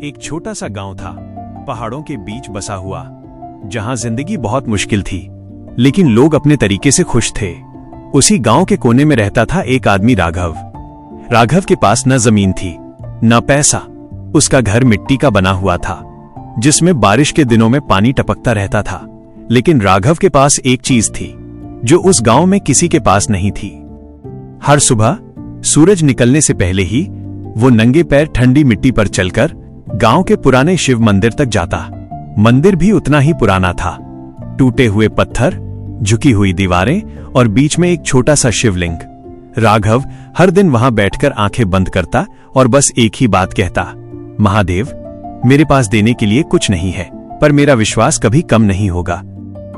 एक छोटा सा गांव था, पहाड़ों के बीच बसा हुआ, जहां जिंदगी बहुत मुश्किल थी, लेकिन लोग अपने तरीके से खुश थे। उसी गांव के कोने में रहता था एक आदमी, राघव। राघव के पास न जमीन थी न पैसा। उसका घर मिट्टी का बना हुआ था, जिसमें बारिश के दिनों में पानी टपकता रहता था। लेकिन राघव के पास एक चीज थी जो उस गांव में किसी के पास नहीं थी। हर सुबह सूरज निकलने से पहले ही वो नंगे पैर ठंडी मिट्टी पर चलकर गांव के पुराने शिव मंदिर तक जाता। मंदिर भी उतना ही पुराना था, टूटे हुए पत्थर, झुकी हुई दीवारें और बीच में एक छोटा सा शिवलिंग। राघव हर दिन वहां बैठकर आंखें बंद करता और बस एक ही बात कहता, महादेव, मेरे पास देने के लिए कुछ नहीं है, पर मेरा विश्वास कभी कम नहीं होगा।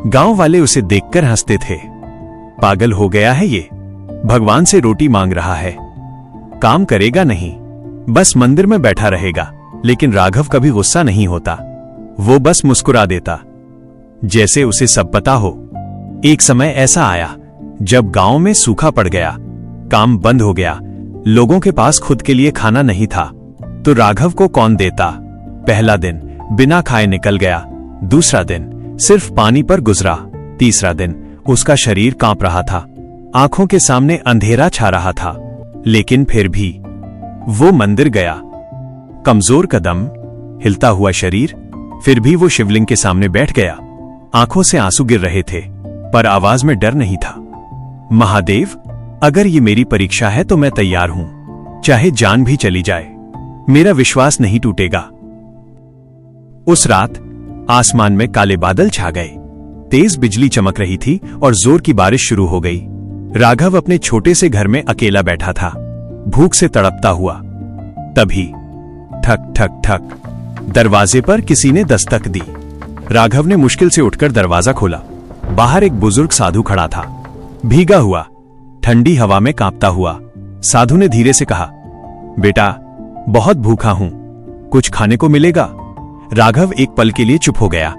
गांव वाले उसे देखकर हंसते थे। पागल हो गया है ये, भगवान से रोटी मांग रहा है, काम करेगा नहीं, बस मंदिर में बैठा रहेगा। लेकिन राघव कभी गुस्सा नहीं होता, वो बस मुस्कुरा देता, जैसे उसे सब पता हो। एक समय ऐसा आया जब गांव में सूखा पड़ गया, काम बंद हो गया, लोगों के पास खुद के लिए खाना नहीं था, तो राघव को कौन देता। पहला दिन बिना खाए निकल गया, दूसरा दिन सिर्फ पानी पर गुजरा, तीसरा दिन उसका शरीर कांप रहा था, आंखों के सामने अंधेरा छा रहा था। लेकिन फिर भी वो मंदिर गया, कमजोर कदम, हिलता हुआ शरीर, फिर भी वो शिवलिंग के सामने बैठ गया। आंखों से आंसू गिर रहे थे, पर आवाज में डर नहीं था। महादेव, अगर ये मेरी परीक्षा है तो मैं तैयार हूं, चाहे जान भी चली जाए, मेरा विश्वास नहीं टूटेगा। उस रात आसमान में काले बादल छा गए, तेज बिजली चमक रही थी और जोर की बारिश शुरू हो गई। राघव अपने छोटे से घर में अकेला बैठा था, भूख से तड़पता हुआ। तभी ठक ठक ठक, दरवाजे पर किसी ने दस्तक दी। राघव ने मुश्किल से उठकर दरवाजा खोला। बाहर एक बुजुर्ग साधु खड़ा था, भीगा हुआ, ठंडी हवा में कांपता हुआ। साधु ने धीरे से कहा, बेटा, बहुत भूखा हूं, कुछ खाने को मिलेगा? राघव एक पल के लिए चुप हो गया।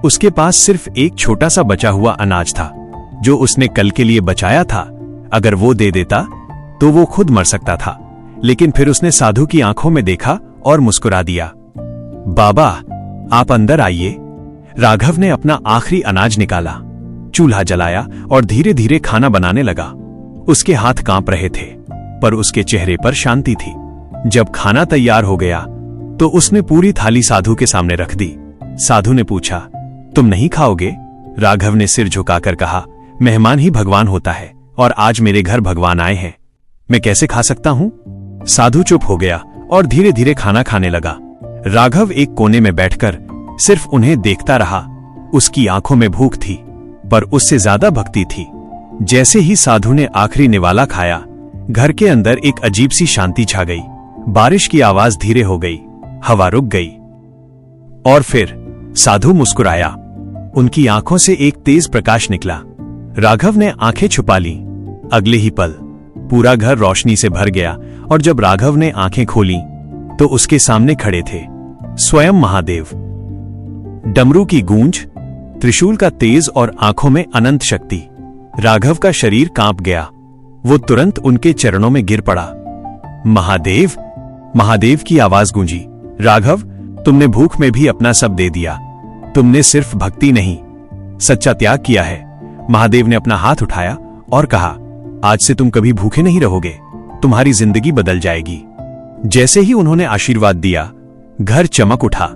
उसके पास सिर्फ एक छोटा सा बचा हुआ अनाज था, जो उसने कल के लिए बचाया था। अगर वो दे देता तो वो खुद मर सकता था। लेकिन फिर उसने साधु की आंखों में देखा और मुस्कुरा दिया। बाबा, आप अंदर आइए। राघव ने अपना आखिरी अनाज निकाला, चूल्हा जलाया और धीरे धीरे खाना बनाने लगा। उसके हाथ कांप रहे थे, पर उसके चेहरे पर शांति थी। जब खाना तैयार हो गया तो उसने पूरी थाली साधु के सामने रख दी। साधु ने पूछा, तुम नहीं खाओगे? राघव ने सिर झुकाकर कहा, मेहमान ही भगवान होता है और आज मेरे घर भगवान आए हैं, मैं कैसे खा सकता हूं? साधु चुप हो गया और धीरे धीरे खाना खाने लगा। राघव एक कोने में बैठकर सिर्फ उन्हें देखता रहा। उसकी आंखों में भूख थी, पर उससे ज्यादा भक्ति थी। जैसे ही साधु ने आखिरी निवाला खाया, घर के अंदर एक अजीब सी शांति छा गई। बारिश की आवाज धीरे हो गई, हवा रुक गई और फिर साधु मुस्कुराया। उनकी आंखों से एक तेज प्रकाश निकला। राघव ने आंखें छुपा ली। अगले ही पल पूरा घर रोशनी से भर गया और जब राघव ने आंखें खोली तो उसके सामने खड़े थे स्वयं महादेव। डमरू की गूंज, त्रिशूल का तेज और आंखों में अनंत शक्ति। राघव का शरीर कांप गया। वो तुरंत उनके चरणों में गिर पड़ा। महादेव, महादेव की आवाज गूंजी। राघव, तुमने भूख में भी अपना सब दे दिया। तुमने सिर्फ भक्ति नहीं, सच्चा त्याग किया है। महादेव ने अपना हाथ उठाया और कहा, आज से तुम कभी भूखे नहीं रहोगे, तुम्हारी जिंदगी बदल जाएगी। जैसे ही उन्होंने आशीर्वाद दिया, घर चमक उठा,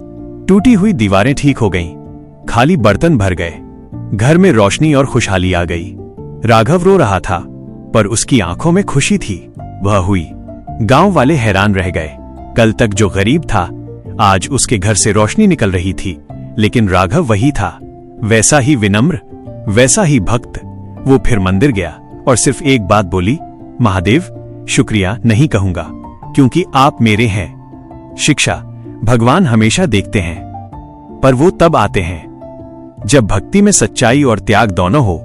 टूटी हुई दीवारें ठीक हो गईं, खाली बर्तन भर गए, घर में रोशनी और खुशहाली आ गई। राघव रो रहा था, पर उसकी आंखों में खुशी थी। वह हुई। गांव वाले हैरान रह गए। कल तक जो गरीब था, आज उसके घर से रोशनी निकल रही थी। लेकिन राघव वही था, वैसा ही विनम्र, वैसा ही भक्त। वो फिर मंदिर गया और सिर्फ एक बात बोली, महादेव, शुक्रिया नहीं कहूंगा, क्योंकि आप मेरे हैं। शिक्षा, भगवान हमेशा देखते हैं, पर वो तब आते हैं जब भक्ति में सच्चाई और त्याग दोनों हो।